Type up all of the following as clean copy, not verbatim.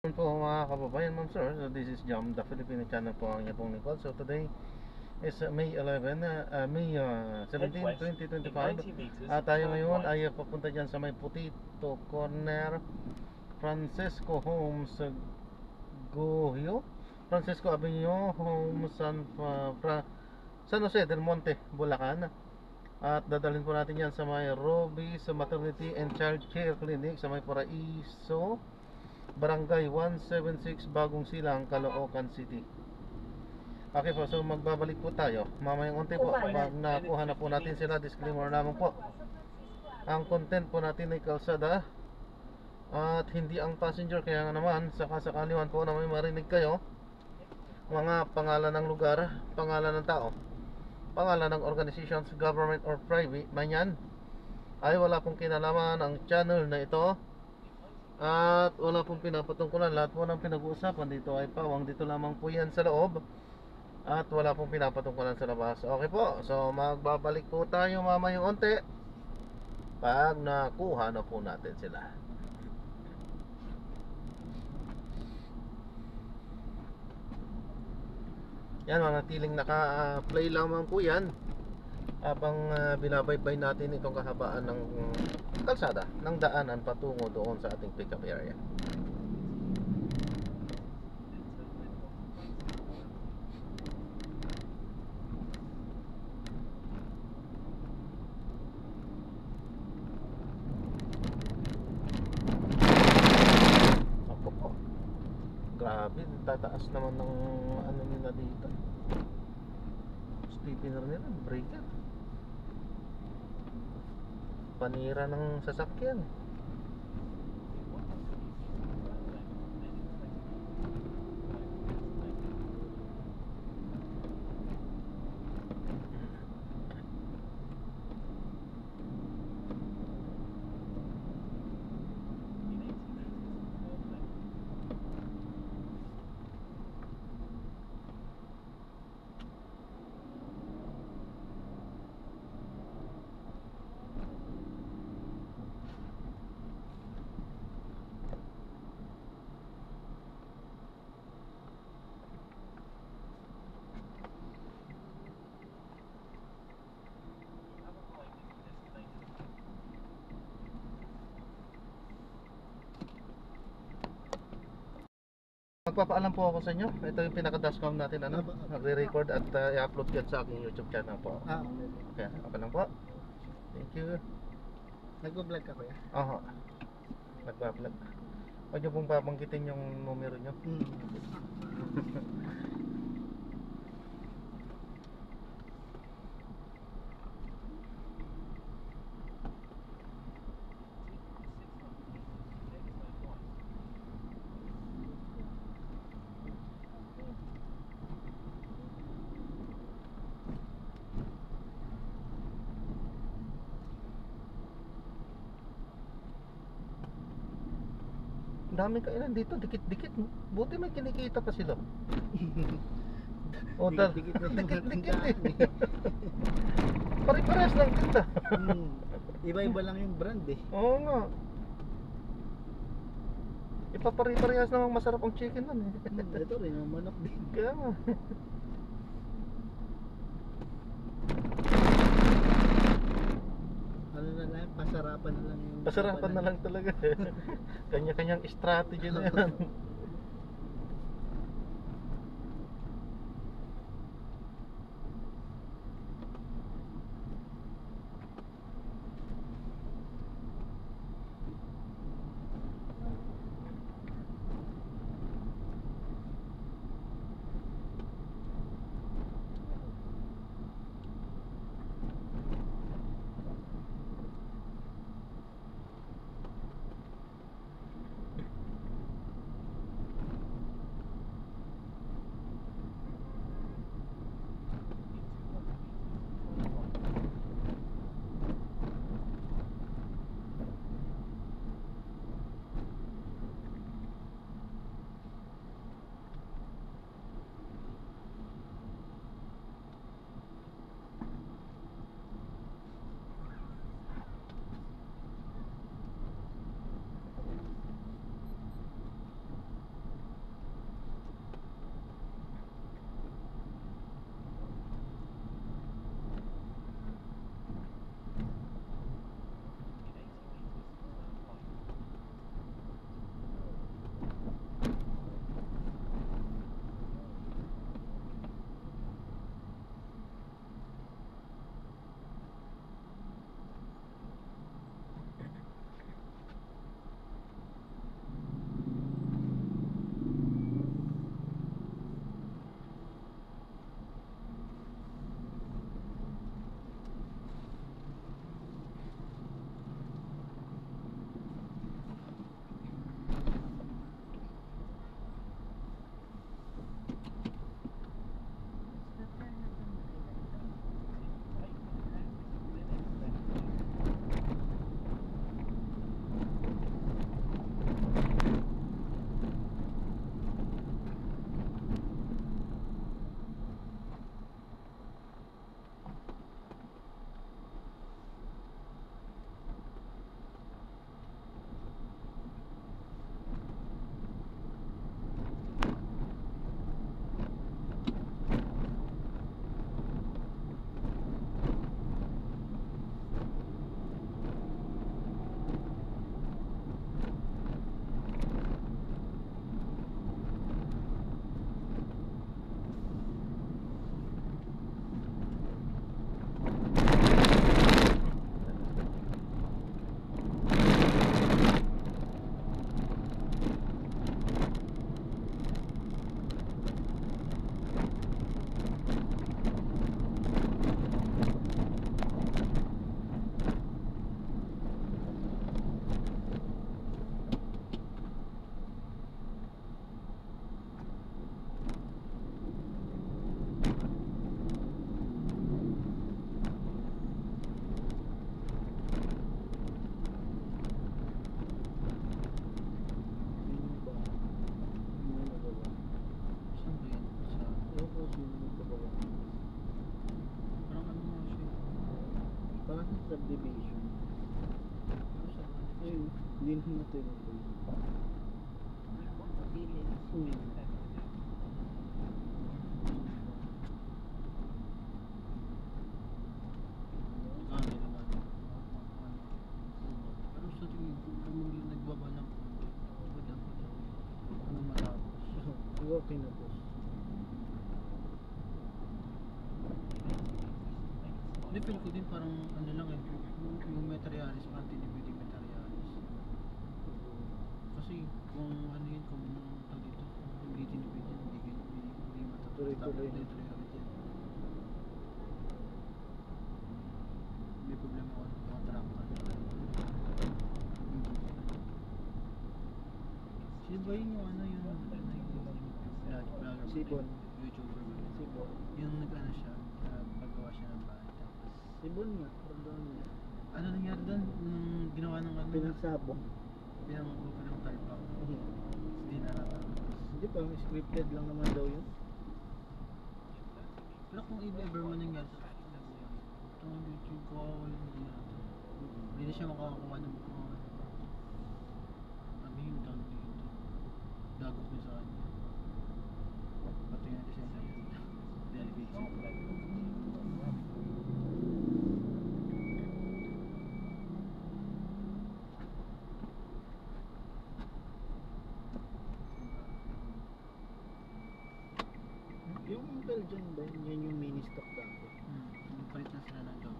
Po mga kababayan, ma'am sir, so this is Jam, the Filipino channel po ang inyong pong Nicole. So today is May 11, May 17, 2025. Tayo ngayon ay papunta dyan sa may Putito Corner, Francisco Homes Guhio, Francisco Avenue, Home San Jose del Monte, Bulacan. At dadalhin po natin yan sa may Roby's Maternity and Child Care Clinic sa may Paraiso, Barangay 176, Bagong Silang, Caloocan City. Okay po, so magbabalik po tayo mamayang unti po pag nakuha na po natin sila. Disclaimer naman po, ang content po natin ay kalsada at hindi ang passenger, kaya nga naman sakasakaliwan po na may marinig kayo mga pangalan ng lugar, pangalan ng tao, pangalan ng organizations, government or private man yan, ay wala pong kinalaman ang channel na ito at wala pong pinapatungkulan. Lahat po ng pinag-uusapan dito ay pawang dito lamang po yan sa loob at wala pong pinapatungkulan sa labas. Okay po, so magbabalik po tayo mamayang unti pag nakuha na po natin sila. Yan, manatiling naka-play lamang po yan habang binabaybay natin itong kahabaan ng kalsada, ng daanan patungo doon sa ating pick-up area. Ako po, grabe, tataas naman ng ano nila dito, stiffener nila, breaker, panira ng sasakyan. Magpapaalam po ako sa inyo. Ito yung pinaka-dashcam natin, ano, nagre-record at i-upload yan sa aking YouTube channel po. Okay, okay lang po. Thank you. Nagbo-vlog ka kuya? Oo, nagpa-vlog. Huwag niyo pong babanggitin yung numero niyo. Dami kailan dito, dikit-dikit. Buti may kinikita pa sila. O, dikit-dikit eh. Pare-parehas lang tinda. Iba-iba lang yung brand eh. Oo nga. Ipapare-parehas namang masarap ang chicken nun eh. Ito rin, yung manok din. Kaya nga. Ano na lang, pasarapan na lang yung... Pasarapan na lang talaga eh. Kanya-kanyang strategy na yan. Subdivision. Ayun, hindi naman ito yung Pero sa tingin ko, kung nagbaba ng ano matapos. okay na po. Hindi, feel ko din parang ano lang eh, yung materialis, parang tinipid yung materialis. Kasi kung ano yun, kung tawag dito, kung hindi tinipid yan, hindi matapos. Tuloy-tuloy. Tuloy-tuloy agad yan. May problema ko yung contractor. Sino ba yun yung ano yung vlogger? Sibon. YouTuber ba? Sibon. Yung nag-ano siya, paggawa siya ng bahay. Tapos, Sibon nga, pardon niya. ano nangyari doon? Nung ginawa ng ano? Pinagsabong. Pinang-talpak. Hindi na natapos. Hindi pa, scripted lang naman daw yun. Pero kung ever man nangyari sa itong YouTube ko, hindi na ito. Hindi na siya makakakuha ng mga ano yung tawag dito. Dagot niya sa kanya. Pati nga siya sa delegation. Yung Belgian ba, yun yung mini stock dati. Palit na sila ng job.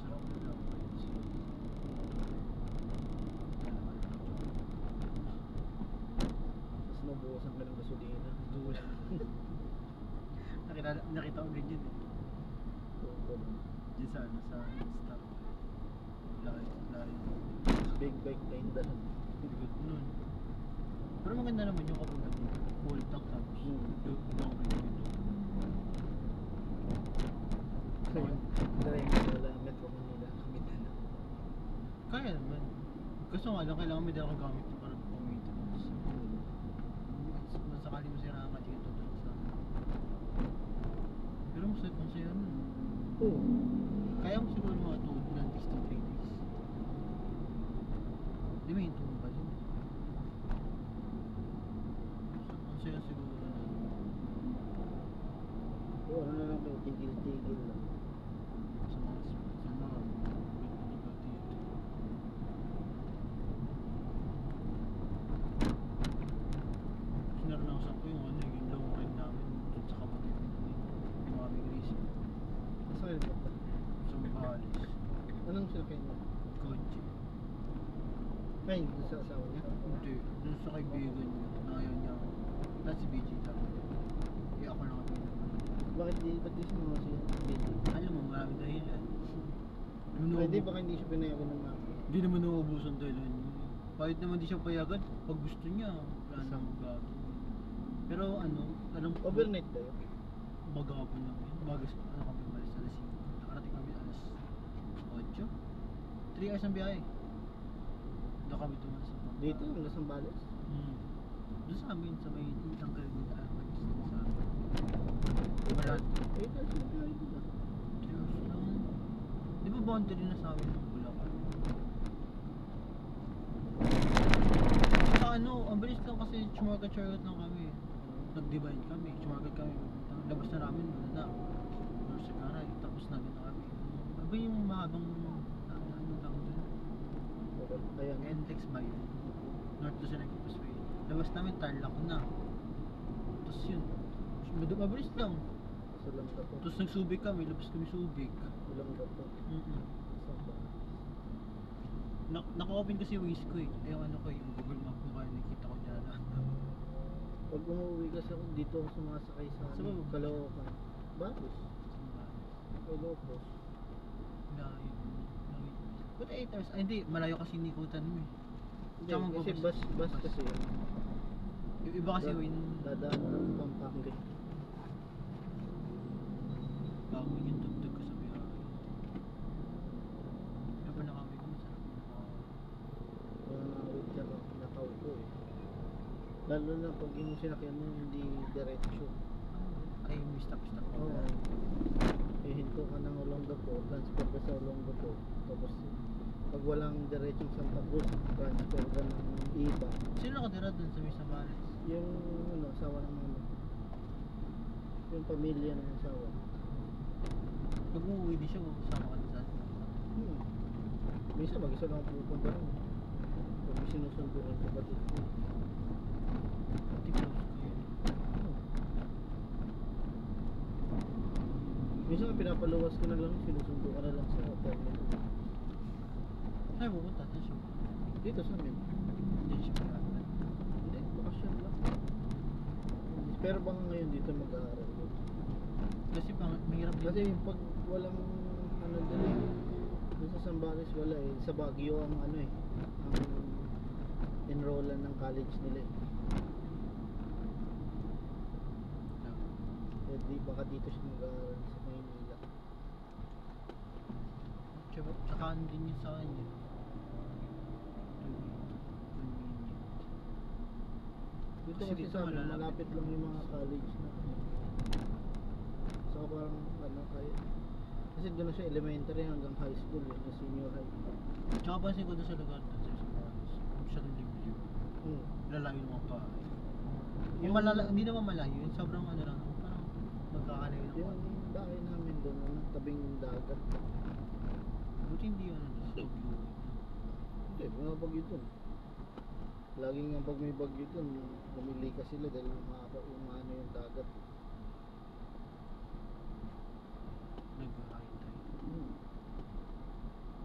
Sarap na lang. Tapos nabukasan ka ng gasolina. Dula. Nakita ko ganyan eh. Diyan sa ano, sa stock. Lari. Big bike na yung dahan. Good nun. Pero maganda naman yung kapag full tank tapos double window. Kaya, dahil nga wala Metro Manila, Mindanao. Kaya naman. Kaso nga lang, kailangan may dala kang gamit para pang-maintenance. Masakali mo sira ka dito dun sa... Pero ang saya nun. Oo. Kaya mo siguro mga tuhod ng 63 days. Di ba yung tuhod ba yun? Ang saya siguro na. O ano na lang kayo, tigil-tigil lang. Sa mga lugar dito. Sinaranasan ko yung ano, yung long ride namin dun sa kapatid ni Mami Grace. Saan yun ba? Sa Bahalis. Anong sinakay mo? Kotse. Ay, doon sa asawa niya? Hindi. Dun sa kaibigan niya. Na ayaw niya. Tapos si BJ tapos. Ako lang kami naman. Ba't di sumuha siya? Alam mo, marami dahilan. Pwede baka hindi siya pinayagan ng mami. Hindi naman nauubusan dahilan yun. Kahit naman di siya payagan, pag gusto niya, wala namang gagawin. Pero ano, alam ko, Overnight tayo. bagapon lang yun. Bagas, ano kami, malis alas 5. Nakarating kami alas 8. 3 hours ang biyahe. Doon kami tumalas sa Pampanga. Dito, hanggang Sambales. Doon sa amin, sa may tanggal din sa amin. Sa amin. Malat. Eh, kasi tayo dito. 3 hours lang. Di ba boundary na sa amin ng Bulacan? Sa ano, ang bilis lang kasi chumagat lang kami. Nag-divide kami, chumagat kami. Labas na namin, wala na. Pero sa karay, tapos na na kami. Ano ba yung mahabang, ano lang doon? Ayan. NLEX ba yun? North Luzon Expressway. Labas namin, Tarlac na. Tapos yun, mabilis lang. Sa Langga po. Tapos nagsubik kami, labas kami subik. Langga po. Sambales. Naka-open kasi yung Waze ko eh. Yung ano ko, yung Google Map ko kaya nakita ko dyan. Pag umuwi kasi ako, dito ako sumasakay sa Sa baba? Caloocan. Bagus. Calocos. Layo. But 8 hours, ay hindi, malayo kasi nikutan mo eh. Hindi, Tsaka kasi magbabas- bus kasi yun. Yung iba kasi yun, Dadaan ng Pampanga. bago yung tugtog ko sa biyahe. Lalo na pag yung sinakyan mo hindi diretso. Ay, may stop-stop pa. Oo. Hihinto ka ng Olongapo, transfer ka sa Olongapo. Tapos pag walang diretsong Santa Cruz, transfer ka ng iba. Sino nakatira dun sa may Sambales? Yung ano, asawa ng mama. Yung pamilya ng asawa. Pag uuwi din siya, kasama ka din sa atin. Minsan mag-isa lang ako pupunta rin. Pag may sinusundo rin kapatid ko. Pati close kayo. Minsan pinapaluwas ko na lang, sinusundo ka na lang sa terminal. Saan pupunta? Saan siya? Dito sa amin. Diyan siya pupunta. Hindi, bakasyon lang. Pero baka ngayon dito mag-aaral ko. Kasi mahirap din. Kasi pag walang ano din eh, dun sa Sambales wala eh. Sa Baguio ang ano eh, ang enrollan ng college nila eh. Eh di baka dito siya mag-aaral sa Maynila. Tsaka ano din yun sa kanya. Dito Kasi kasi dito sa amin, malalapit. malapit lang yung mga college na so parang ano kaya kasi doon na siya elementary hanggang high school yun, na senior high. Tsaka pansin ko doon sa lugar doon sa Sambales. Masyadong liblib. Lalayo naman pa. Yung hindi naman malayo. Yung sobrang ano lang. Parang magkakalayo ng Yung konti. bahay namin doon, ano, tabing dagat. Buti hindi ano doon sa Tokyo. Hindi, mga bagyo doon. Laging nga pag may bagyo doon, lumilikas sila dahil umano yung dagat. Nag-high tide.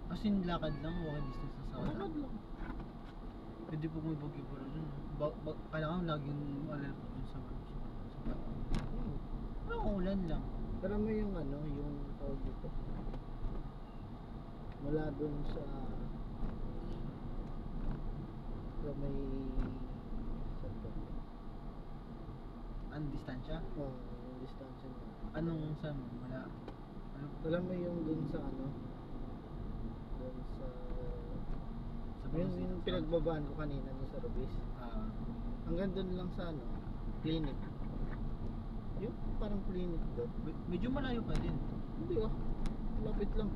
As in, lakad lang, walking distance na sa Lakad lang. Pwede po may bagyo pa rin dun. Kailangan laging alert dun sa bagyo. Parang ulan lang. Pero may yung ano, yung tawag dito. Mula doon sa may saan ba? Anong distansya? Yung distansya niya. Anong saan mo? Wala. Ano? Alam mo yung doon sa ano? Doon sa yung pinagbabaan ko kanina doon sa Rubis. Hanggang doon lang sa ano? Clinic. Yung parang clinic doon. Medyo malayo pa din. Hindi malapit lang.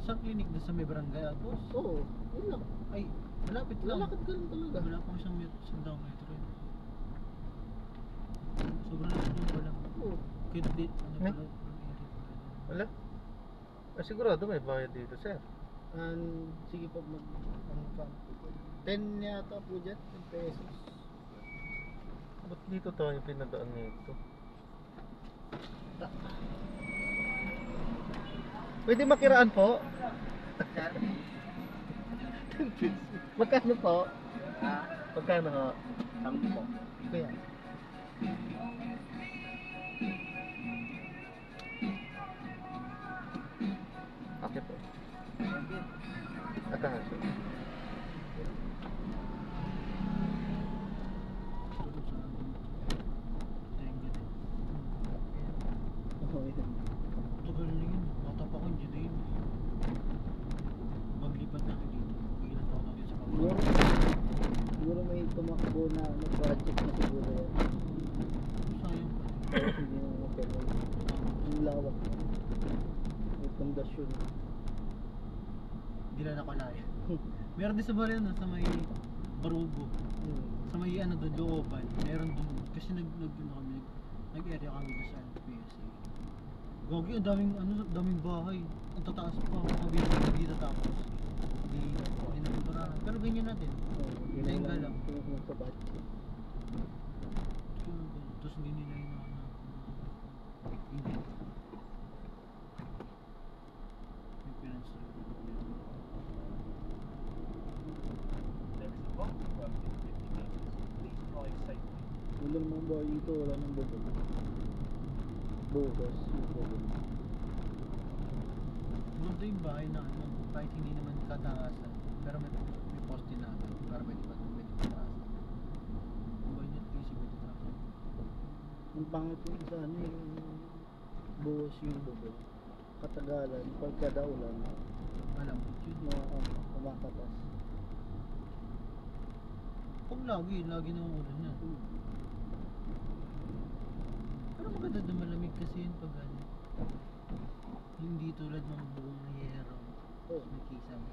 Sa clinic doon sa may barangay Atos? Oo, yun lang. Ay, malapit lang. Lalakad ka lang talaga. Wala pang isang daang metro yun. Sobrang lapit doon pala. Oo. Kaya dito, ano Eh? pala? Wala. Sigurado may bayad dito, sir. Sige po ano pa? 10 yata po dyan, 10 pesos. Ba't dito tayo pinadaan nito? Pwede makiraan po? Magkano po? Magkano ho? 10. Kaya? Okay po. Atahan siya. Oo, yun. Tagal na yun. Bata pa ko, hindi na yun. Maglipat na kami dito. Ilan taon na dito sa Siguro, pamilya. siguro may tumakbo na ano, project na siguro yan. Sayang pa. Pero hindi na mapagod. Yung lawak. May pundasyon. Hindi na nakalaya. Meron din sa Barilan sa may Barugo. Sa may ano doon, Looban. Meron doon. Kasi nag-area kami doon sa PSA. Gogi, ang daming bahay. Ang tataas pa. Hindi tatapos. Hindi na pagkaranan. Pero ganyan natin. Tayong galang. Pinukulang sa budget. Tapos hindi nila hinahanap. Hindi. May pinansa. Walang mga bahay dito, wala nang bubog. Bukas, yung bubog. Maganda yung bahay na ano, kahit hindi naman kataasan. Pero may poste na agad. Para pwede pataasan. Ang bahay niya, easy pwede pataasan. Ang pangit yung sa ano yung buhos yung bubog. Katagalan, pagkada ulan, Alam mo, yun. kumakatas. Pag Lagi na umulan yan. Pero maganda na malamig kasi yun pag ano. Hindi tulad ng buong yero. Oo. May kisame.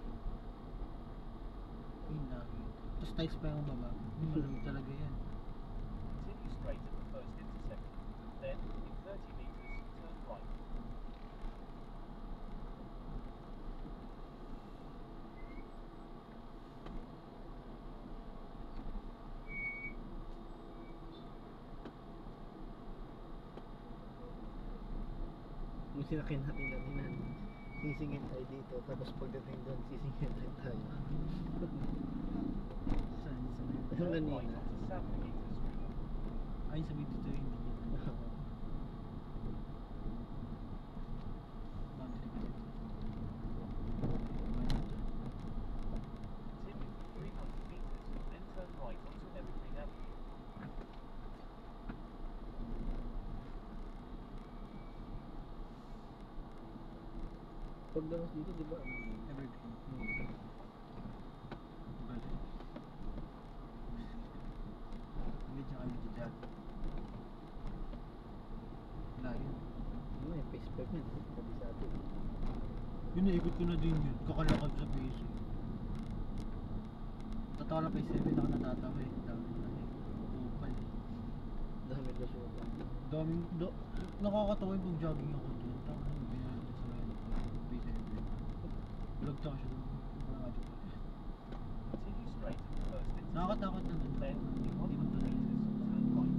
Yun lagi. Tapos tiles pa yung baba. Malamig talaga yan. Continue straight at the first intersection. Then, in 30 meters, turn right. Yung sinakyan natin kanina, sisingin tayo dito, tapos pagdating doon, sisingin rin tayo. Saan? Yung Turn kanina. right onto San Miguel Street. Ay, sabi dito hindi yun. Boundary pa dito. Continue for 300 meters, then turn right onto Evergreen Avenue. Paglabas dito, di ba? Evergreen. Bale. Medyo kami dyan. Layo. Ano yung face pack yun? Sabi sa atin. Yun, naikot ko na din yun. Kakalakad sa base. Tatawa lang pa yung 7 ako natatawa eh. Dami na eh. Kupal eh. Dami lusukan. Nakakatawa yung pag jogging ako doon. Tama na yung binalo sa base 7. Bulagta ko siya doon. Wala nga dito. Continue straight at the first intersection. Nakakatakot na doon. Then, in Hindi mo 100 doon. meters, turn right.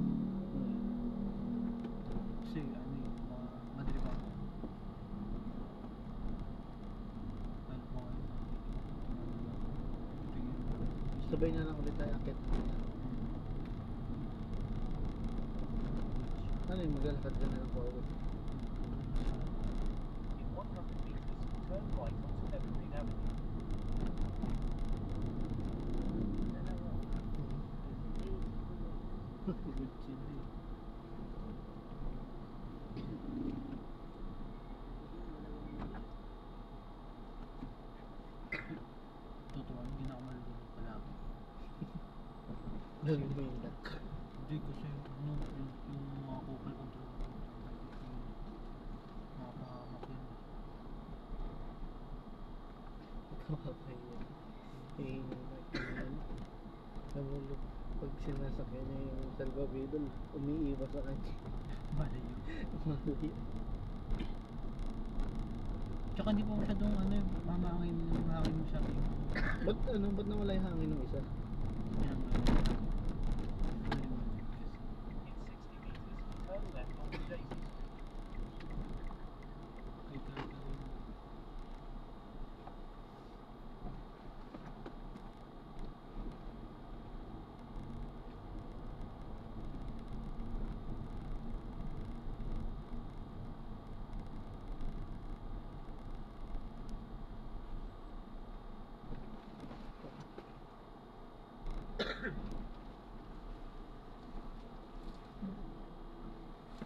Kasi ano eh, mga madrib ako. Ano po kayo Sabay na lang ulit tayo akit. Ano yung maglalakad ka na lang forward? In 100 meters, turn right onto Evergreen Avenue. Good sila eh. Totoo, hindi na ako malulunod palagi. Dali mo yung duck. Hindi kasi yung mga kupal control ko. Makapahamak yun. Kapapaya. Eh, nabulog. Pag sinasakyan niya yung salvabidol, umiiwas sa kanya. Malayo. Mali. Tsaka hindi pa masyadong ano, mamangin masyado yung Ba't nawala yung hangin ng isa? yan. Very malamig kasi. In 60 meters, turn left onto Daisy Street. Kaya talaga rin.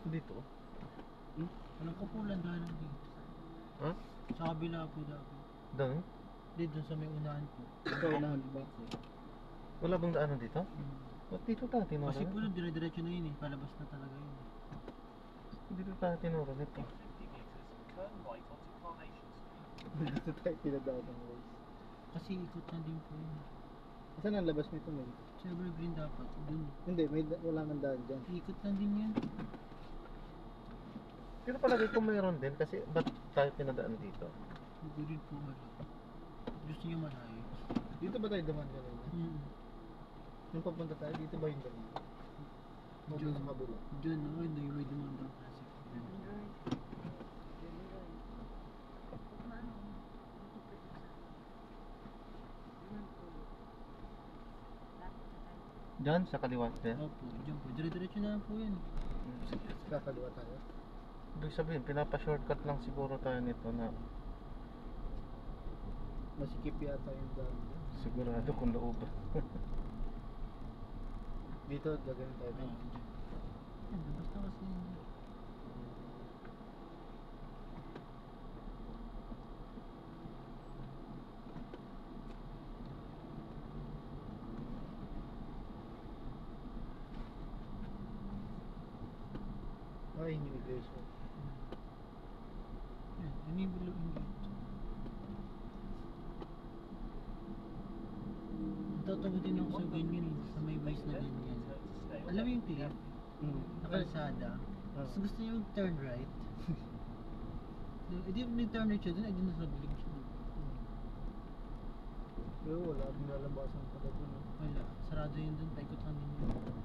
Dito? Walang kapulan dahil dito. Ha? Sa kabila po dapat. Doon? Dito sa may unahan po. Ikaw unahan ba? Wala bang daanan dito? Ba't dito tayo tinuro? Kasi po na dire-diretso na yun eh. Palabas na talaga yun eh. Dito tayo tinuro nito. In 50 meters, turn right onto Carnation Street. Dito tayo pinadaan ng ways. Kasi ikot na din po yun. Saan ang labas nito, Mel? Sa Evergreen dapat. Dun. Hindi, wala kang daan dyan. Ikot na din yun. Pero palagi ko mayroon din kasi ba't tayo pinadaan dito? Hindi rin po wala. Gusto niyo malayo. Dito ba tayo duman kanina? Nung papunta tayo, dito ba yung duman? O dito sa kabila? Diyan no, hindi may dumandang kasi. Diyan sa kaliwa din. Opo, diyan po. Dire-diretso na lang po yun. Kakaliwa tayo. Ibig sabihin, pinapa-shortcut lang siguro tayo nito na Masikip yata yung daan. sigurado kung loob. Dito, gagawin tayo. Oo, diyan. Yan, basta kasi Ay, yung iglesia. Yan, enable yung gate. Tatawatin ako sa ganyan, sa may ways na ganyan. Alam mo yung cliff? Nakalsada. Tapos gusto niya mag-turn right. Hindi nag-turn right siya dun, ay dun nasa gilid siya. Pero wala akong lalabasan pala dun. Wala, sarado yun dun, paikot lang din yun.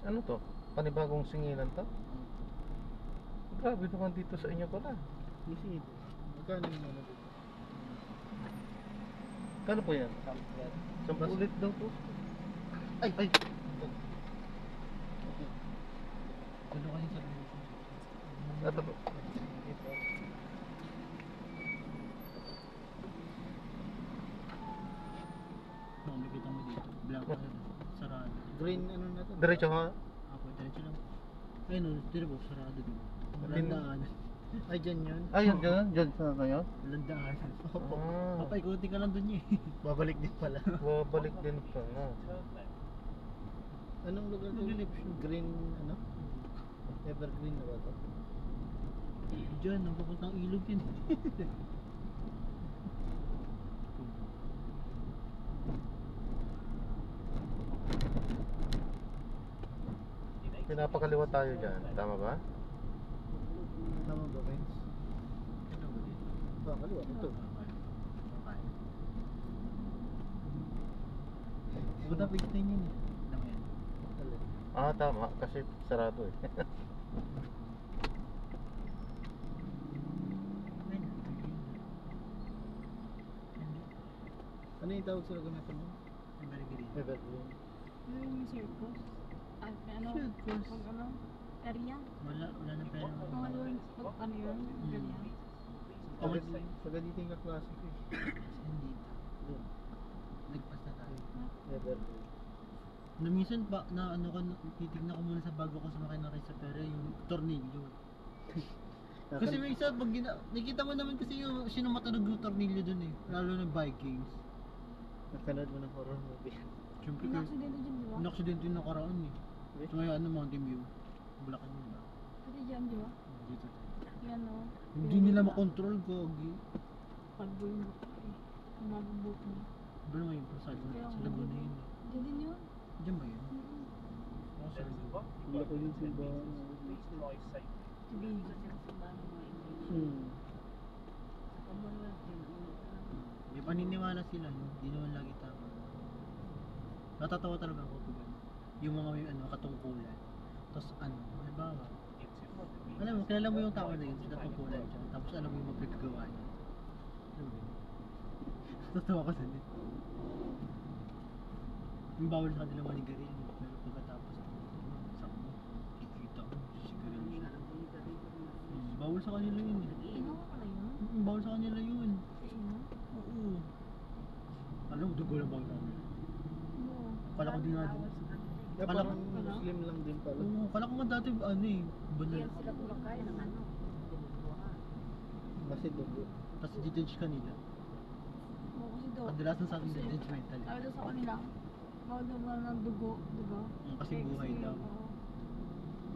Ano to? Panibagong singilan to? Grabe naman dito sa inyo pala. Easy ito. Magkano yung ano dito? Kano po yan? 10 ulit daw po. Ay! Ay! Ano kasi sa gilid? Ito po. Baka makita mo dito, black na sarado. Green ano na to? Diretso ha? Ako, diretso lang. Ayun o, tira po, sarado din. Walang Tin- daanan. Ay, dyan yun. Ayun, dyan sa kayo? Walang daanan. Ah, Papaikutin ka lang dun niya eh. Babalik din pala. babalik din pa nga. Turn left. Anong lugar to? Maglilip siya. Green ano? Evergreen na ba to? Diyan, ang papuntang ilog yun. In 80 Pinapakaliwa tayo dyan. Tama ba? Tama ba, Vince? Ano ba dito? Ba, kaliwa. Ito. Okay. Punta page 9 yun eh. Lang yan. Alin? Ah, tama. Kasi sarado eh. Ayun, ayun. Ano yung tawag sila ganito mo? Evergreen. Evergreen. Yung circus. Ay, ano? Circus. Pag ano? Area? Wala na pera. Mga doon, pag ano yun? Area. Saga dito yung kaklase ko eh. Hindi. Doon. Nagpas na tayo. Evergreen. Na minsan pa, na ano ka, titignan ko muna sa bago ko sumakay na rin sa pera yung tornilyo. Kasi may isa, pag nakita mo naman kasi yung sino matunog yung tornilyo dun eh. Lalo ng Vikings. Nakanood mo ng horror movie. Siyempre, Yung aksidente dyan, di ba? in-accident yung nakaraan eh. So ngayon, ano, Mountain View. Bulacan yun ba? Pati dyan, di ba? Dito. Yan o. Hindi nila makontrol, gogi. Pagbo yung baka eh. Yung mabubuk niya. Ba naman yung sa Laguna yun eh. Dyan din yun. Diyan ba yun? Mm-mm. Ako sa There's a Laguna. bumpy Wala road ko yung in 10 simbahan. meters. Please drive safely. Tibigan. May paniniwala sila, no? Di naman lagi tama. Natatawa talaga ako pag ano. Yung mga may ano, katungkulan. Tapos ano, halimbawa, In 200 meters. alam mo, kilala mo yung tao na yun, sa katungkulan siya. Tapos alam mo yung mapagkagawa niya. Alam mo yun? Tatawa ko sa nito. Yung bawal sa kanila manigarilyo. Pero pagkatapos, sakmo, kikita ko, sigarilyo siya. Bawal sa kanila yun eh. Ino ka pala yun? Bawal sa kanila yun. Sa ino? Oo. Alam mo, dugo lang bawal sa kanila. Oo. Kala ko din nga din. Yeah, Kala parang ko- Muslim lang din pala. Oo, kala ko nga dati ano eh, banal. Sila kumakain ng ano? Kasi dugo. Tapos detach kanila. Oo, kasi daw. Kadalasan sa atin kasi- detach mental. Sabi daw sa kanila, bawal daw ba ng dugo, di ba? Kasi buhay daw. Oo.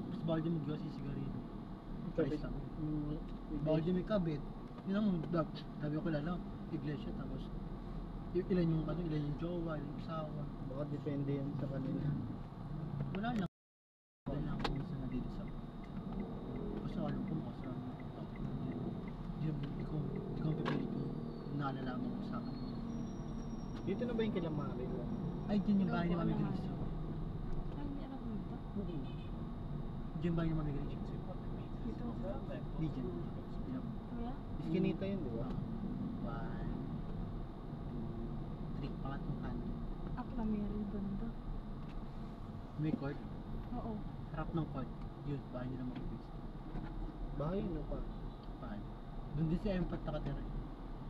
Tapos bawal din mag-gawa si sigarilyo. Kabit. Paris lang. Bawal din may kabit. Yun ang sabi ko lalo, iglesia tapos ilan yung ano, ilan yung jowa, ilan yung asawa. Baka depende yan sa kanila. Wala lang. Wala lang kung saan na dito sa basta alam ko makasama mo. Ikaw ang pipilit ko. Naalalaman ko sa akin. Dito na ba yung kila Maril? Ay, dyan yung bahay ni Mami Grace. Ay, hindi alam ko ito. Oo. Dyan yung bahay ni Mami Grace. 200 meters. Dito. Turn left. Di dyan. Yep. Kaya? Iskinita yun, di ba? 1, 2, 3, pangatlong kanto. Akla meron banda. May court. Oo. Harap ng court. Yun, bahay nila Mami Grace. Bahay no pa. Bahay. Doon din si Empat nakatira.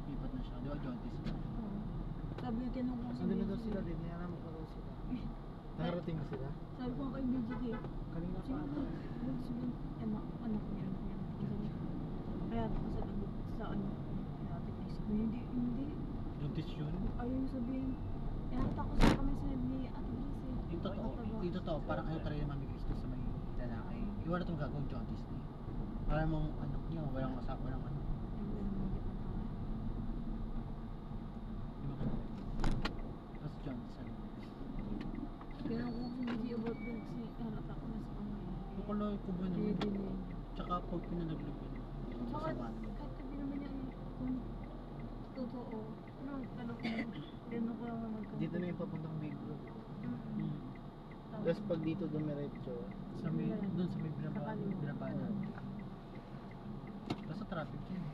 Ipat na siya. Di ba, Jontis? Oo. Sabi yung tinong ko sa Nandun na daw BGT. sila din, alam ko daw sila. Nakarating ba sila? Sabi ko kay BGT, Kanina pa sino ata. ba? Sabi, anak niya, yan. Sabi, kaya ako sa lagot sa ano, natin na isa. Manigis yun. Ayun yung sabihin. Nakita ko sa kami sa ni Ate Grace eh. Yung totoo, parang ayaw talaga yung mamigis to sa may lalaki. Iwan na itong gagawin jaundice na eh. Parang mong anak niya, walang asak, walang ano. Di ba kaya? Tapos jaundice ano. Kaya kung hindi about dun si halata ko na sa kanya. Kukuloy ko ba naman? Hindi din. Tsaka pag pinanaglag yun. Tsaka kahit sabi naman niya kung totoo. Ano ko gano'n ko naman magkakaroon. Dito na yung papuntang Big Bro. Hmm. Tapos pag dito dumiretso, Sa may, doon sa may Sa kaliwa. binabanan. Basta traffic yun.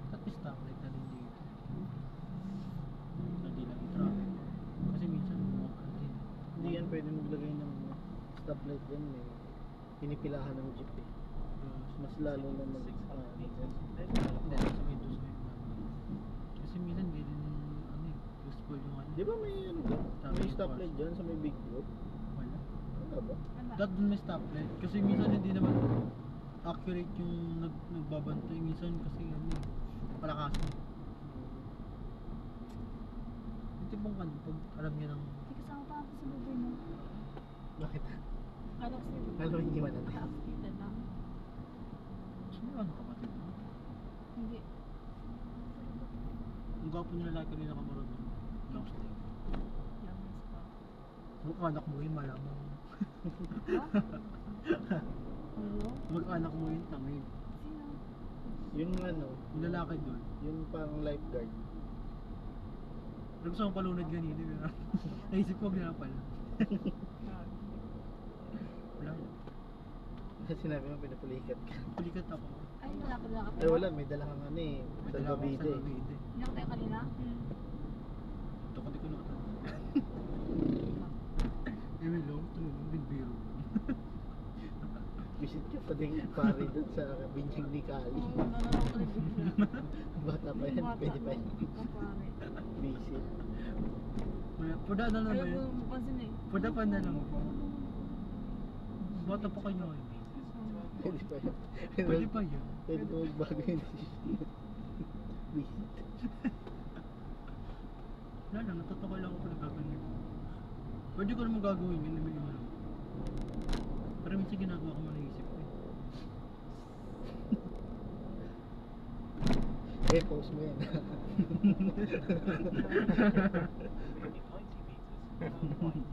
At may stoplight na rin dito. Hindi lang yung traffic. Kasi minsan walk din. hindi yan pwede maglagay ng stoplight dyan. May pinipilahan ng jeep eh. Mas lalo na mag... 600 meters, dyan. then Hindi, sa may doon sa may kasi minsan hindi din ano eh, useful yung ano. Di ba may ano dyan? May stoplight dyan sa may Big Bro? Wala. Wala ba? Dahil dun may stoplight. Kasi minsan hindi naman accurate yung nagbabantay. Minsan kasi ano eh, palakasin. Yung tipong ano, pag alam niya ng Hindi kasama pa ako sa buboy mo. Bakit? Kala ko sa'yo. Alam mo, hindi man natin. Naka-accident lang. sino ano kapatid mo? Hindi. Ang gwapo niya lalaki kanina kamarod ng long sleeve. Yamas pa. Mag-anak mo yun, malamang. Hello? Mag-anak mo yun, tangin. Sino? Yung ano, Yung lalaki doon. yung parang lifeguard. Pero gusto kong palunod ganito. Pero naisip ko, na pala. Wala. Kasi sinabi mo pinapulikat ka. Pulikat ako. Ay, malakad-lakad Ay wala, may dala kang ano eh. May dala akong Salvavide. salvavide. Ilang tayo kanina? Ito ko di ko nakatanda. May long, tulungan din biro. Visit ka pa din pare doon sa Binyag ni Kali. Oo, nanonood ko rin bigla. Bata pa yan, Bata pwede pa yan. Kapare. Visit. Puda na lang ba Ayaw yun? ko mapansin eh. Puda pa na lang. Bata pa kayo ngayon. Pwede pa yan. Pwede pa yun. Pwede pa magbago yung decision. Visit. Wala lang, natatawa lang ako na gagawin. Pwede ko naman gagawin yun, namin naman. Pero minsan ginagawa ko naisip ko eh. Eh, post mo yan. in 90 meters, turn right.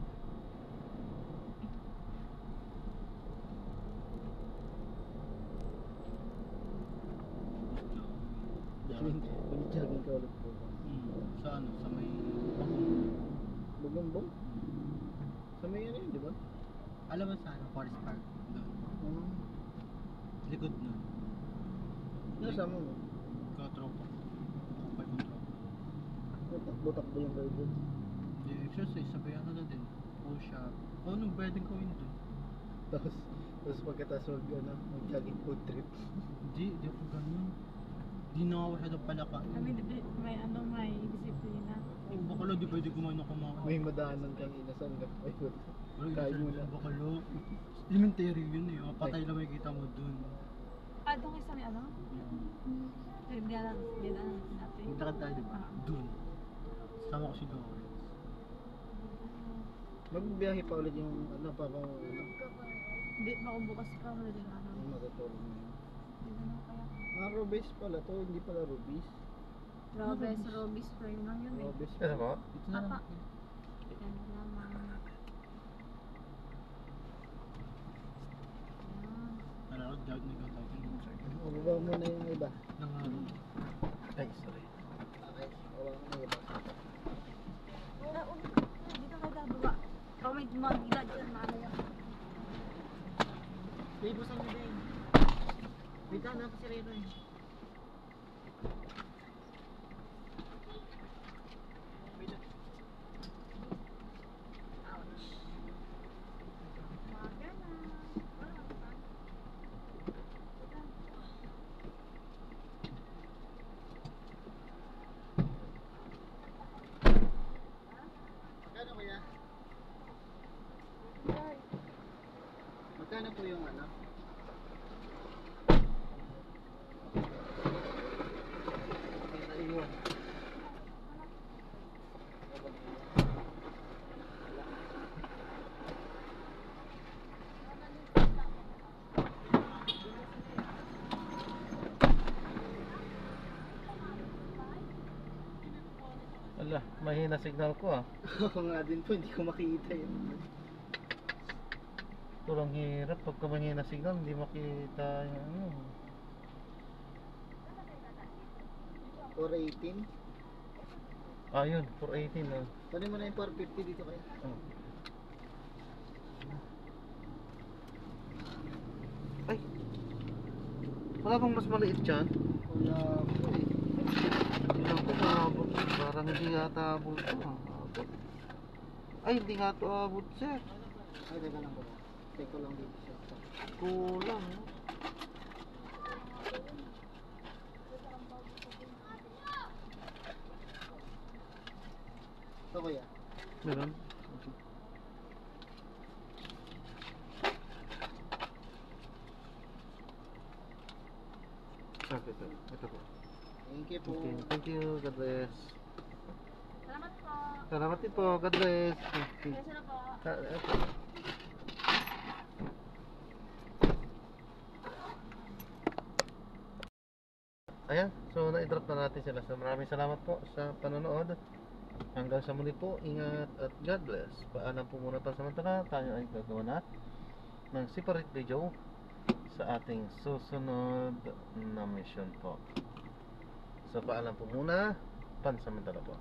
Jogging ka ulit po. Sa ano, sa may Bugombong? Sa may ano yun, di ba? alam mo sa ano, Forest Park doon. Likod nun. Nasama mo? Katropa. Kapay mong tropa. Butak-butak ba yung kayo doon? Hindi, exercise, sabay ano na din. Push up. O, anong pwedeng gawin doon? Tapos pagkatapos mag-jogging food trip. Hindi ako ganun. Hindi na ako masyadong palaka. May ano, may disiplina. Yung bakalo, di pwede kumain na kumain. May madaanan kang inasal ka. Ay, kain mo na. Bakalo. Elementary yun eh. Patay lang makikita mo doon. Ah, doon kayo sa may ano? Dinala natin. Magtakad tayo, di ba? Doon. Sama ko si Doris. Magbibiyahe pa ulit yung ano pa kung ano. Hindi, baka bukas pa wala din ano. Yung matutulog na yun. Hindi na kaya. Ah, Robes pala to. Hindi pala Robes. Robis spray lang yun eh. Robes Ano po? Dito na lang. Apa. Yan lamang. Yan. Nalakad, gag na gag tayo. Mababa muna yung iba. Nang Ay, sorry. Okay. Mababa muna yung iba. Dito kayo gagawa. Pag may magilad dyan, maano yan. Ibusan mo din. Wait lang, napa si Reno eh. Ouch. Maga na. Wala pa. Magkano kuya? Magkano po yung ano? mahina signal ko ah. Ako nga din po, hindi ko makita yun. Turang hirap pagka mahina signal, hindi makita yung ano. 418. Ah, yun, 418 ah. Pwede mo na yung 450 dito kaya. Oh. Ay! Wala bang mas maliit dyan? Wala po eh. Tingnan ko maabot. Parang hindi yata abot ito. Abot. Ay, hindi nga ito abot, sir. Ay, teka lang po. Teka lang dito siya. Kulang. No? Ito kuya. Meron? Okay, ito po. Thank you po. Okay, thank you. God bless. Salamat po. Salamat din po. God bless. Okay. Kasi na po. Ito. Ayan, so na-drop na natin sila. So maraming salamat po sa panonood. Hanggang sa muli po, ingat at God bless. Paalam po muna pansamantala. Tayo ay gagawa na ng separate video sa ating susunod na mission po. So paalam po muna, pansamantala po.